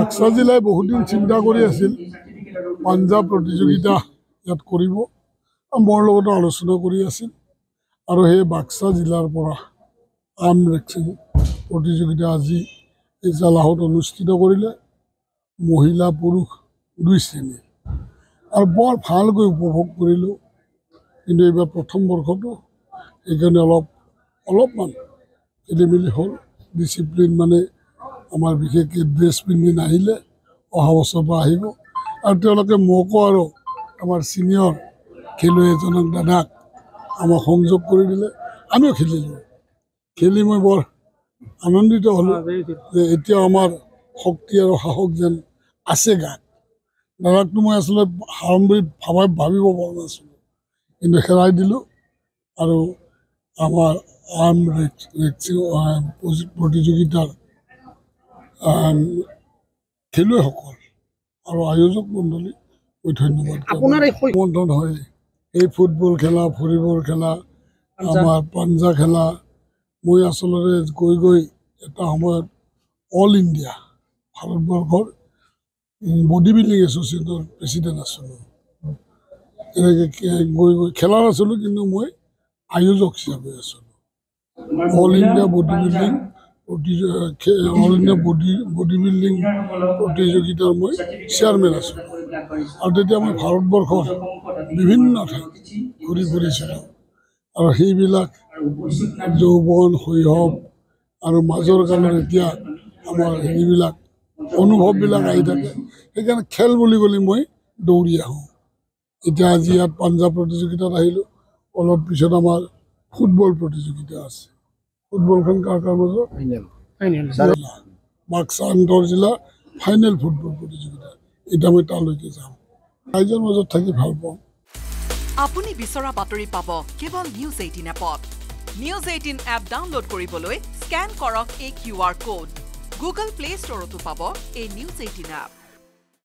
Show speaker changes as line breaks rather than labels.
বাক্সা জিলাই বহুদিন চিন্তা কৰি আছিল পাঞ্জাব প্ৰতিযোগিতা ইয়াত কৰিব মোৰ লগতো আলোচনা কৰি আছিল আৰু সেই বাক্সা জিলাৰ পৰা আৰ্ম ৰেচলিং প্ৰতিযোগিতা আজি এই জালাহত অনুষ্ঠিত কৰিলে মহিলা পুৰুষ দুই শ্ৰেণী আৰু বৰ ভালকৈ উপভোগ কৰিলোঁ কিন্তু এইবাৰ প্ৰথম বৰ্ষটো সেইকাৰণে অলপমান খেলিমেলি হ'ল ডিচিপ্লিন মানে আমাৰ বিশেষকৈ ড্ৰেছ পিন্ধি নাহিলে অহা বছৰৰ পৰা আহিব আৰু তেওঁলোকে মোকো আৰু আমাৰ ছিনিয়ৰ খেলুৱৈ এজনক দাদাক আমাক সংযোগ কৰি দিলে আমিও খেলিলোঁ খেলি মই বৰ আনন্দিত হ'লোঁ যে এতিয়া আমাৰ শক্তি আৰু সাহস যেন আছে গাত দাদাকটো মই আচলতে হাৰাম বুলি ভাবিব পৰা নাছিলোঁ কিন্তু হেৰাই দিলোঁ আৰু আমাৰ আৰ্ম ৰেচলিং প্ৰতিযোগিতাৰ খেলুৱৈসকল আৰু আয়োজক মণ্ডলী মই ধন্যবাদ সমৰ্থন হয় এই ফুটবল খেলা ভলীবল খেলা আমাৰ পাঞ্জা খেলা মই আচলতে গৈ এটা সময়ত অল ইণ্ডিয়া ভাৰতবৰ্ষৰ বডি বিল্ডিং এছ'চিয়েশ্যনৰ প্ৰেচিডেণ্ট আছিলোঁ এনেকৈ গৈ খেলা নাছিলোঁ কিন্তু মই আয়োজক হিচাপে আছিলোঁ all India body building body building প্ৰতিযোগিতাৰ মই চেয়াৰমেন আছিলোঁ আৰু তেতিয়া মই ভাৰতবৰ্ষৰ বিভিন্ন ঠাইত ঘূৰি ফুৰিছিলোঁ আৰু সেইবিলাক যৌৱন শৈশৱ আৰু মাজৰ কালত এতিয়া আমাৰ হেৰিবিলাক অনুভৱবিলাক আহি থাকে সেইকাৰণে খেল বুলি ক'লে মই দৌৰি আহোঁ এতিয়া আজি ইয়াত পাঞ্জাৱ প্ৰতিযোগিতাত আহিলোঁ অলপ পিছত আমাৰ ফুটবল প্ৰতিযোগিতা আছে ফুটবলখন কাৰ মাজত বাক্সা আন্তঃ জিলা ফাইনেল ফুটবল প্ৰতিযোগিতা এতিয়া মই তালৈকে যাম ৰাইজৰ মাজত থাকি ভাল পাওঁ
আপুনি বিচৰা বাতৰি পাব কেৱল নিউজ 18 এপত নিউজ 18 এপ ডাউনলোড কৰিবলৈ স্ক্যান কৰক এই QR কোড গুগল প্লে ষ্টৰতো পাব এই নিউজ 18 এপ